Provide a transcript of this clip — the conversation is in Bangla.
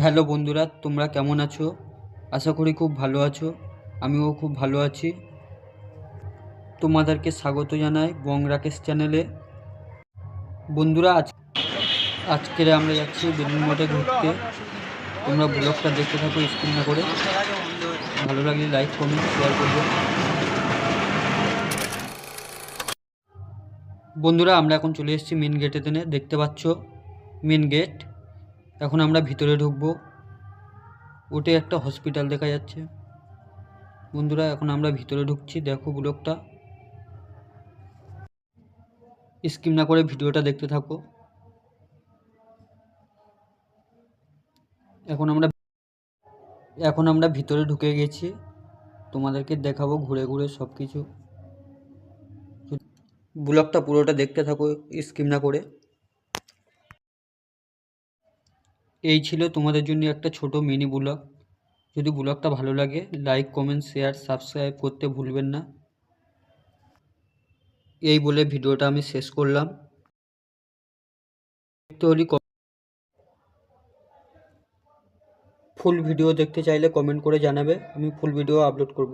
হ্যালো বন্ধুরা, তোমরা কেমন আছো? আশা করি খুব ভালো আছো। আমিও খুব ভালো আছি। তোমাদেরকে স্বাগত জানাই বং রাকেশ চ্যানেলে। বন্ধুরা, আজকের আমরা যাচ্ছি বেলুড় মঠে ঘুরতে। তোমরা ব্লগটা দেখতে থাকো স্কিপ না করে। ভালো লাগলে লাইক কমেন্ট শেয়ার করবে। বন্ধুরা, আমরা এখন চলে এসেছি মেন গেটে। দেখতে পাচ্ছ মেন গেট। এখন আমরা ভিতরে ঢুকবো। ওটে একটা হসপিটাল দেখা যাচ্ছে। বন্ধুরা, এখন আমরা ভিতরে ঢুকছি। দেখো ব্লগটা স্কিপ না করে ভিডিওটা দেখতে থাকো। এখন আমরা ভিতরে ঢুকে গেছি। তোমাদেরকে দেখাবো ঘুরে ঘুরে সব কিছু। ব্লগটা পুরোটা দেখতে থাকো স্কিপ না করে। এই ছিল তোমাদের জন্য একটা ছোট মিনি ব্লগ। যদি ব্লগটা ভালো লাগে লাইক কমেন্ট শেয়ার সাবস্ক্রাইব করতে ভুলবেন না। এই বলে ভিডিওটা আমি শেষ করলাম। দেখতে হলে ফুল ভিডিও দেখতে চাইলে কমেন্ট করে জানাবে, আমি ফুল ভিডিও আপলোড করব।